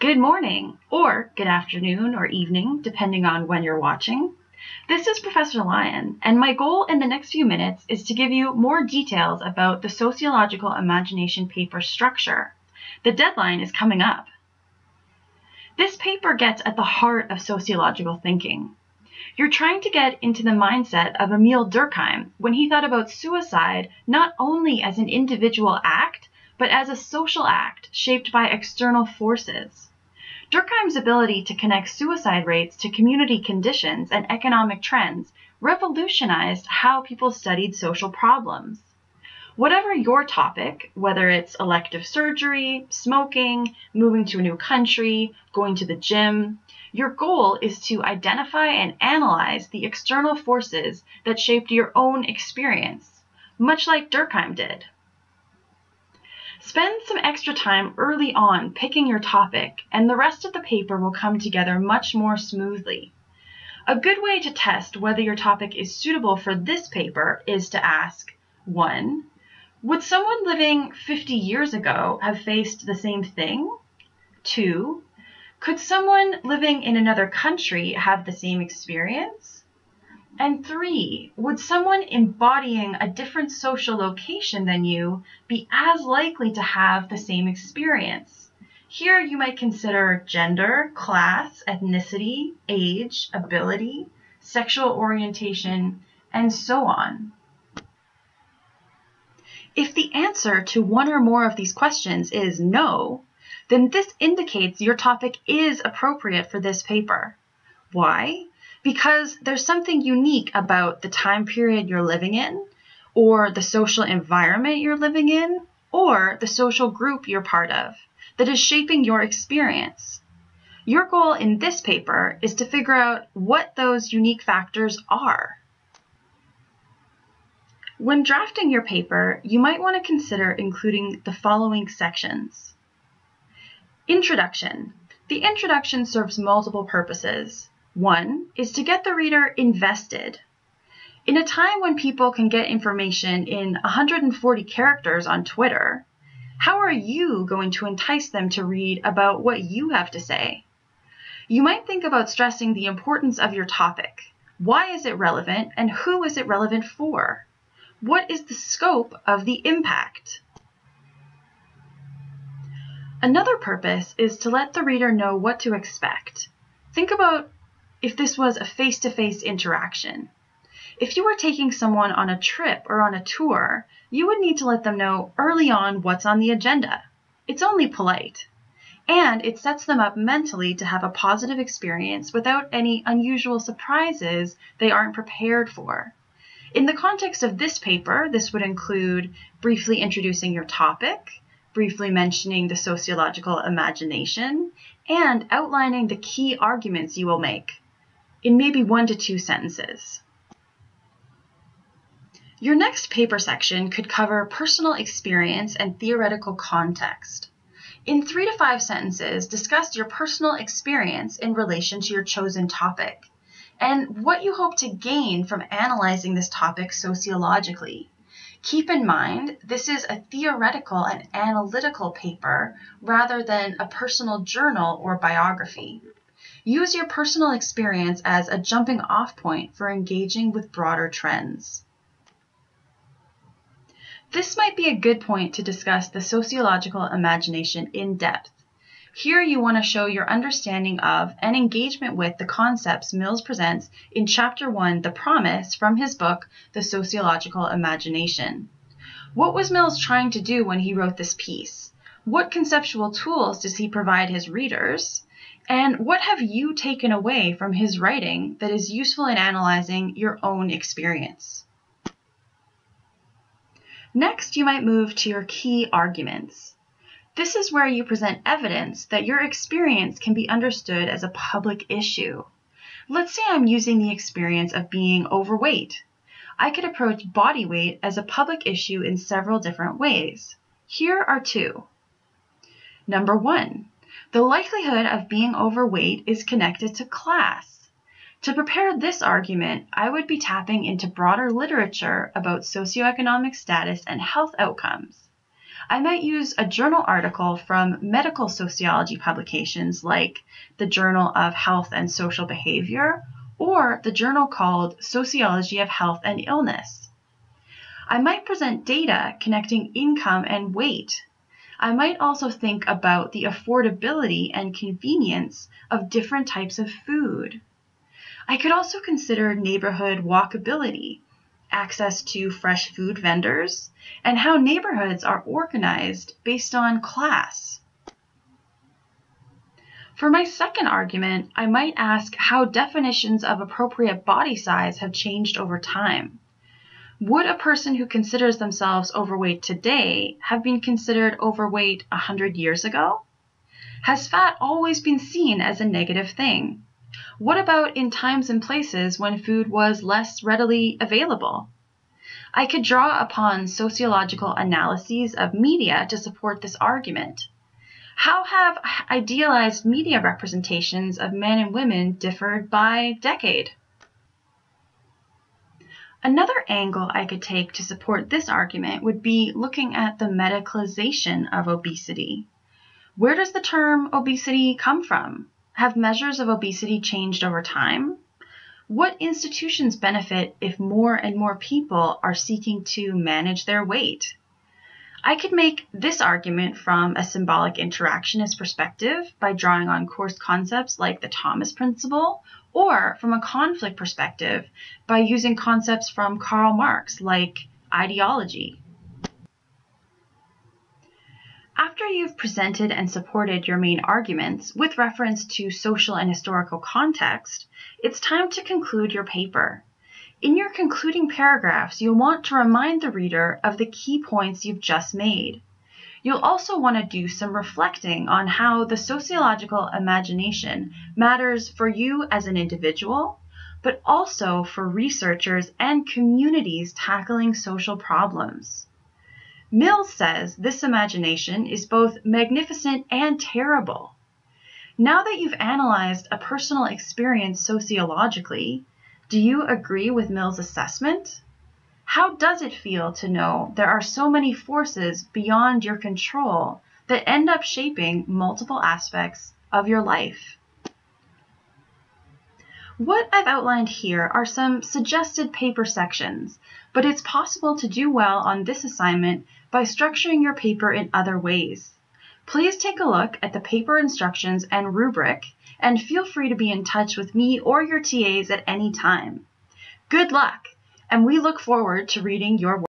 Good morning, or good afternoon or evening, depending on when you're watching. This is Professor Lyon, and my goal in the next few minutes is to give you more details about the sociological imagination paper structure. The deadline is coming up. This paper gets at the heart of sociological thinking. You're trying to get into the mindset of Emile Durkheim when he thought about suicide not only as an individual act, but as a social act shaped by external forces. Durkheim's ability to connect suicide rates to community conditions and economic trends revolutionized how people studied social problems. Whatever your topic, whether it's elective surgery, smoking, moving to a new country, going to the gym, your goal is to identify and analyze the external forces that shaped your own experience, much like Durkheim did. Spend some extra time early on picking your topic, and the rest of the paper will come together much more smoothly. A good way to test whether your topic is suitable for this paper is to ask, 1. Would someone living 50 years ago have faced the same thing? 2. Could someone living in another country have the same experience? And 3, would someone embodying a different social location than you be as likely to have the same experience? Here you might consider gender, class, ethnicity, age, ability, sexual orientation, and so on. If the answer to one or more of these questions is no, then this indicates your topic is appropriate for this paper. Why? Because there's something unique about the time period you're living in, or the social environment you're living in, or the social group you're part of that is shaping your experience. Your goal in this paper is to figure out what those unique factors are. When drafting your paper, you might want to consider including the following sections. Introduction. The introduction serves multiple purposes. 1 is to get the reader invested. In a time when people can get information in 140 characters on Twitter, how are you going to entice them to read about what you have to say? You might think about stressing the importance of your topic. Why is it relevant, and who is it relevant for? What is the scope of the impact? Another purpose is to let the reader know what to expect. Think about if this was a face-to-face interaction. If you were taking someone on a trip or on a tour, you would need to let them know early on what's on the agenda. It's only polite. And it sets them up mentally to have a positive experience without any unusual surprises they aren't prepared for. In the context of this paper, this would include briefly introducing your topic, briefly mentioning the sociological imagination, and outlining the key arguments you will make in maybe 1 to 2 sentences. Your next paper section could cover personal experience and theoretical context. In 3 to 5 sentences, discuss your personal experience in relation to your chosen topic and what you hope to gain from analyzing this topic sociologically. Keep in mind, this is a theoretical and analytical paper rather than a personal journal or biography. Use your personal experience as a jumping-off point for engaging with broader trends. This might be a good point to discuss the sociological imagination in depth. Here you want to show your understanding of and engagement with the concepts Mills presents in Chapter 1, The Promise, from his book, The Sociological Imagination. What was Mills trying to do when he wrote this piece? What conceptual tools does he provide his readers? And what have you taken away from his writing that is useful in analyzing your own experience? Next, you might move to your key arguments. This is where you present evidence that your experience can be understood as a public issue. Let's say I'm using the experience of being overweight. I could approach body weight as a public issue in several different ways. Here are 2. Number 1. The likelihood of being overweight is connected to class. To prepare this argument, I would be tapping into broader literature about socioeconomic status and health outcomes. I might use a journal article from medical sociology publications like the Journal of Health and Social Behavior or the journal called Sociology of Health and Illness. I might present data connecting income and weight. I might also think about the affordability and convenience of different types of food. I could also consider neighborhood walkability, access to fresh food vendors, and how neighborhoods are organized based on class. For my second argument, I might ask how definitions of appropriate body size have changed over time. Would a person who considers themselves overweight today have been considered overweight 100 years ago? Has fat always been seen as a negative thing? What about in times and places when food was less readily available? I could draw upon sociological analyses of media to support this argument. How have idealized media representations of men and women differed by decade? Another angle I could take to support this argument would be looking at the medicalization of obesity. Where does the term obesity come from? Have measures of obesity changed over time? What institutions benefit if more and more people are seeking to manage their weight? I could make this argument from a symbolic interactionist perspective by drawing on course concepts like the Thomas principle, or from a conflict perspective by using concepts from Karl Marx like ideology. After you've presented and supported your main arguments with reference to social and historical context, it's time to conclude your paper. In your concluding paragraphs, you'll want to remind the reader of the key points you've just made. You'll also want to do some reflecting on how the sociological imagination matters for you as an individual, but also for researchers and communities tackling social problems. Mills says this imagination is both magnificent and terrible. Now that you've analyzed a personal experience sociologically, do you agree with Mills' assessment? How does it feel to know there are so many forces beyond your control that end up shaping multiple aspects of your life? What I've outlined here are some suggested paper sections, but it's possible to do well on this assignment by structuring your paper in other ways. Please take a look at the paper instructions and rubric, and feel free to be in touch with me or your TAs at any time. Good luck, and we look forward to reading your work.